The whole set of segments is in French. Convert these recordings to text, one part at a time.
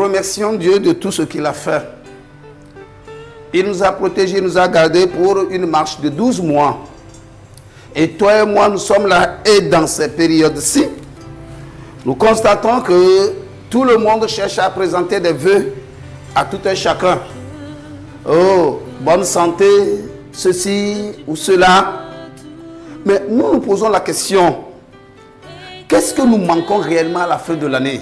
remercions Dieu de tout ce qu'il a fait. Il nous a protégés, il nous a gardés pour une marche de 12 mois. Et toi et moi, nous sommes là et dans ces périodes-ci, nous constatons que tout le monde cherche à présenter des vœux à tout un chacun. Oh, bonne santé, ceci ou cela. Mais nous nous posons la question, qu'est-ce que nous manquons réellement à la fin de l'année?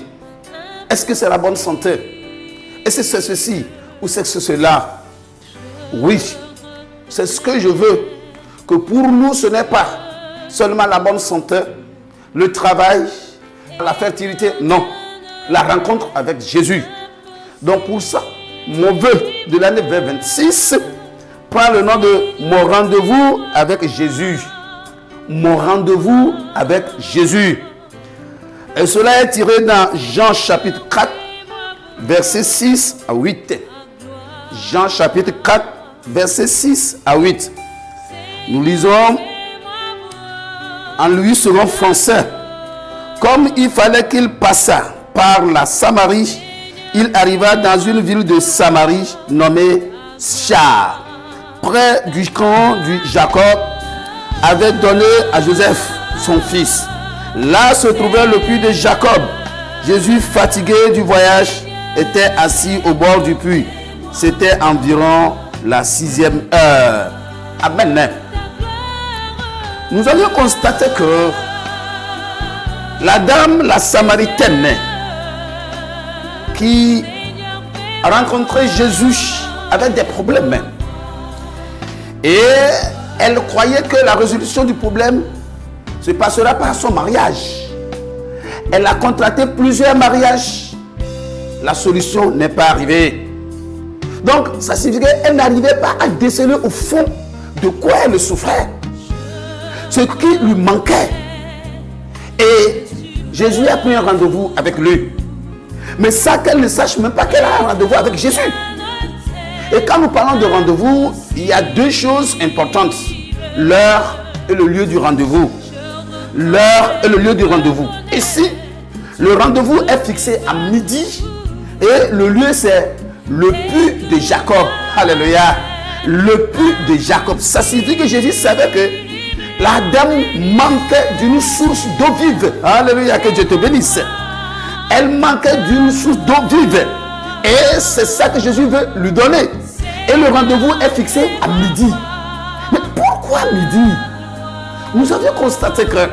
Est-ce que c'est la bonne santé? Est-ce que c'est ceci ou c'est cela? Oui, c'est ce que je veux. Que pour nous, ce n'est pas seulement la bonne santé, le travail, la fertilité. Non, la rencontre avec Jésus. Donc pour ça, mon vœu de l'année 2026 prend le nom de mon rendez-vous avec Jésus. Mon rendez-vous avec Jésus. Et cela est tiré dans Jean chapitre 4, versets 6 à 8. Jean chapitre 4, versets 6 à 8. Nous lisons en lui selon français. Comme il fallait qu'il passât par la Samarie, il arriva dans une ville de Samarie nommée Char, près du camp du Jacob avait donné à Joseph son fils. Là se trouvait le puits de Jacob. Jésus, fatigué du voyage, était assis au bord du puits. C'était environ la 6e heure. Amen. Nous avions constaté que la dame, la Samaritaine, qui a rencontré Jésus avait des problèmes. Et elle croyait que la résolution du problème se passera par son mariage. Elle a contracté plusieurs mariages. La solution n'est pas arrivée. Donc, ça signifie qu'elle n'arrivait pas à déceler au fond de quoi elle souffrait. Ce qui lui manquait. Et Jésus a pris un rendez-vous avec lui. Mais ça, qu'elle ne sache même pas qu'elle a un rendez-vous avec Jésus. Et quand nous parlons de rendez-vous, il y a deux choses importantes. L'heure et le lieu du rendez-vous. L'heure et le lieu du rendez-vous. Ici, le rendez-vous est fixé à midi. Et le lieu, c'est le puits de Jacob. Alléluia. Le puits de Jacob. Ça signifie que Jésus savait que la dame manquait d'une source d'eau vive. Alléluia, que Dieu te bénisse. Elle manquait d'une source d'eau vive. Et c'est ça que Jésus veut lui donner. Et le rendez-vous est fixé à midi. Mais pourquoi midi? Nous avions constaté que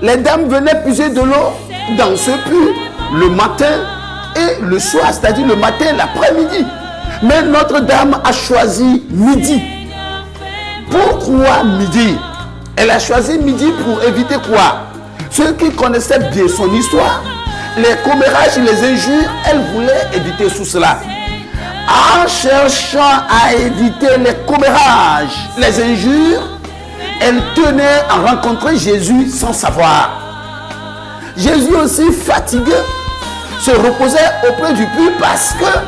les dames venaient puiser de l'eau dans ce puits le matin et le soir, c'est-à-dire le matin et l'après-midi. Mais Notre-Dame a choisi midi. Pourquoi midi? Elle a choisi midi pour éviter quoi? Ceux qui connaissaient bien son histoire, les commérages, les injures, elle voulait éviter tout cela. En cherchant à éviter les commérages, les injures, elle tenait à rencontrer Jésus sans savoir. Jésus aussi, fatigué, se reposait auprès du puits parce que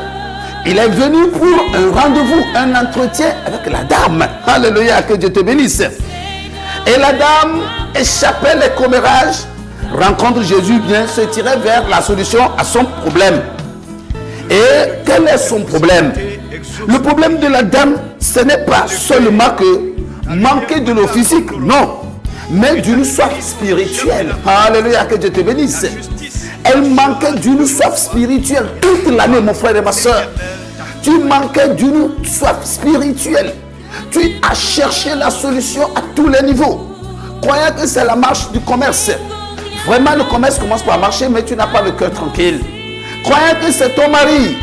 il est venu pour un rendez-vous, un entretien avec la dame. Alléluia, que Dieu te bénisse. Et la dame échappait les commérages, rencontre Jésus, bien se tirait vers la solution à son problème. Et quel est son problème? Le problème de la dame, ce n'est pas seulement que manquer de l'eau physique, non, mais d'une soif spirituelle. Alléluia, que Dieu te bénisse. Elle manquait d'une soif spirituelle toute l'année, mon frère et ma soeur. Tu manquais d'une soif spirituelle. Tu as cherché la solution à tous les niveaux. Croyant que c'est la marche du commerce. Vraiment, le commerce commence par marcher, mais tu n'as pas le cœur tranquille. Croyant que c'est ton mari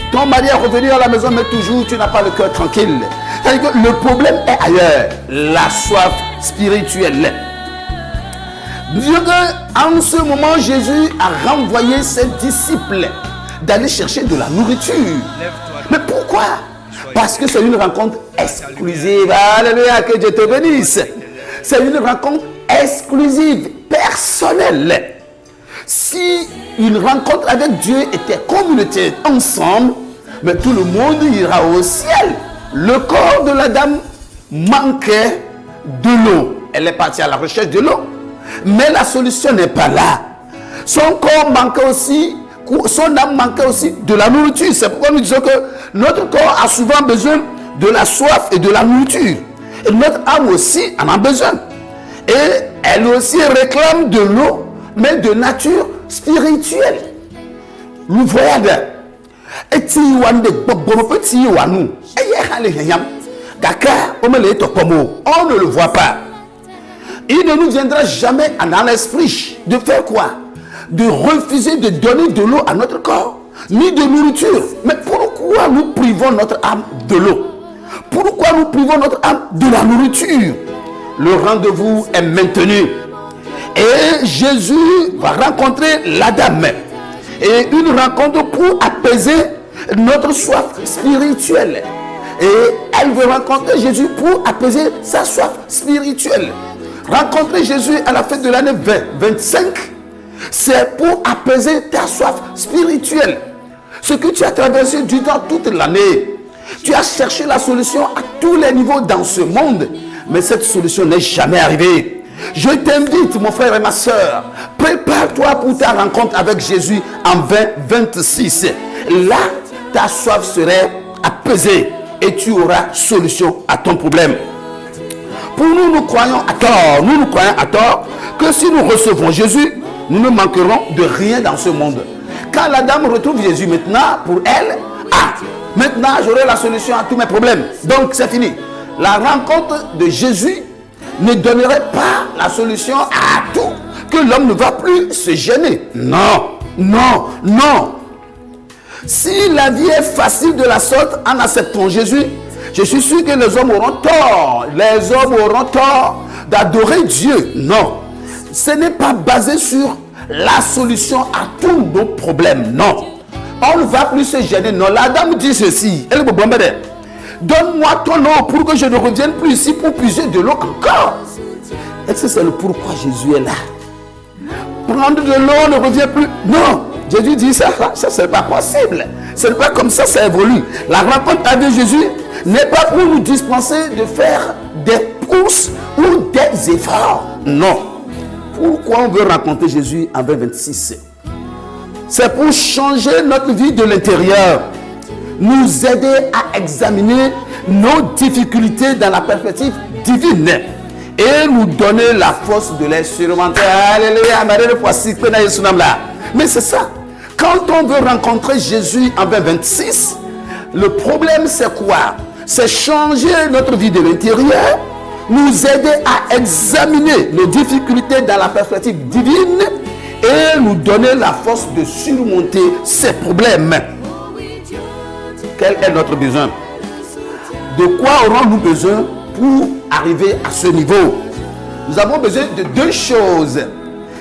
est revenu à la maison, mais toujours tu n'as pas le cœur tranquille. C'est-à-dire que le problème est ailleurs, la soif spirituelle. Dieu, en ce moment, Jésus a renvoyé ses disciples d'aller chercher de la nourriture. Mais pourquoi? Parce que c'est une rencontre exclusive. Alléluia, que Dieu te bénisse. C'est une rencontre exclusive, personnelle. Si une rencontre avec Dieu était communautaire ensemble, mais tout le monde ira au ciel. Le corps de la dame manquait de l'eau. Elle est partie à la recherche de l'eau. Mais la solution n'est pas là. Son corps manquait aussi son âme manquait aussi de la nourriture. C'est pourquoi nous disons que notre corps a souvent besoin de la soif et de la nourriture. Et notre âme aussi en a besoin. Et elle aussi réclame de l'eau, mais de nature spirituelle. Nous voyons et si on ne le voit pas. Il ne nous viendra jamais dans l'esprit de faire quoi? De refuser de donner de l'eau à notre corps, ni de nourriture. Mais pourquoi nous privons notre âme de l'eau? Pourquoi nous privons notre âme de la nourriture? Le rendez-vous est maintenu. Et Jésus va rencontrer la dame. Et une rencontre pour apaiser notre soif spirituelle. Et elle veut rencontrer Jésus pour apaiser sa soif spirituelle. Rencontrer Jésus à la fin de l'année 2025, c'est pour apaiser ta soif spirituelle. Ce que tu as traversé durant toute l'année, tu as cherché la solution à tous les niveaux dans ce monde, mais cette solution n'est jamais arrivée. Je t'invite, mon frère et ma soeur, prépare-toi pour ta rencontre avec Jésus en 2026. Là, ta soif serait apaisée et tu auras solution à ton problème. Pour nous, nous croyons à tort que si nous recevons Jésus, nous ne manquerons de rien dans ce monde. Quand la dame retrouve Jésus maintenant, pour elle, maintenant j'aurai la solution à tous mes problèmes. Donc c'est fini. La rencontre de Jésus ne donnerait pas la solution à tout, que l'homme ne va plus se gêner. Non, non, non. Si la vie est facile de la sorte en acceptant Jésus, je suis sûr que les hommes auront tort. Les hommes auront tort d'adorer Dieu. Non. Ce n'est pas basé sur la solution à tous nos problèmes. Non. On ne va plus se gêner. Non. La dame dit ceci. Elle me bombe. Donne-moi ton eau pour que je ne revienne plus ici pour puiser de l'eau encore. Est-ce que c'est le pourquoi Jésus est là? Prendre de l'eau ne revient plus. Non. Jésus dit ça c'est pas possible. Ce n'est pas comme ça, ça évolue. La rencontre avec Jésus n'est pas pour nous dispenser de faire des courses ou des efforts. Non. Pourquoi on veut rencontrer Jésus en 2026? C'est pour changer notre vie de l'intérieur. Nous aider à examiner nos difficultés dans la perspective divine. Et nous donner la force de les surmonter. Alléluia. Mais c'est ça. Quand on veut rencontrer Jésus en 2026, le problème c'est quoi? C'est changer notre vie de l'intérieur, nous aider à examiner nos difficultés dans la perspective divine et nous donner la force de surmonter ces problèmes. Quel est notre besoin? De quoi aurons-nous besoin pour arriver à ce niveau? Nous avons besoin de deux choses.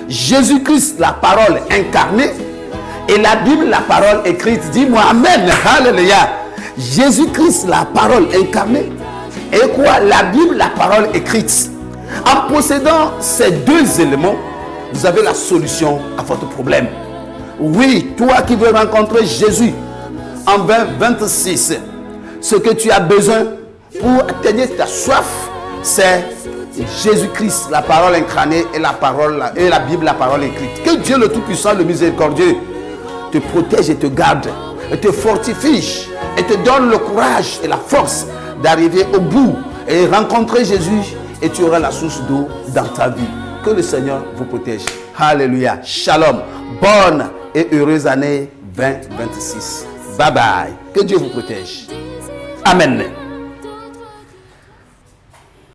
Jésus-Christ, la parole incarnée, et la Bible, la parole écrite. Dis-moi Amen. Alléluia. Jésus-Christ, la parole incarnée. Et quoi? La Bible, la parole écrite. En possédant ces deux éléments, vous avez la solution à votre problème. Oui, toi qui veux rencontrer Jésus en 2026, ce que tu as besoin pour atteindre ta soif, c'est Jésus-Christ, la parole incarnée et la Bible, la parole écrite. Que Dieu le Tout-Puissant, le Miséricordieux, te protège et te garde, et te fortifie, et te donne le courage et la force d'arriver au bout et rencontrer Jésus, et tu auras la source d'eau dans ta vie. Que le Seigneur vous protège. Alléluia. Shalom. Bonne et heureuse année 2026. Bye bye. Que Dieu vous protège. Amen.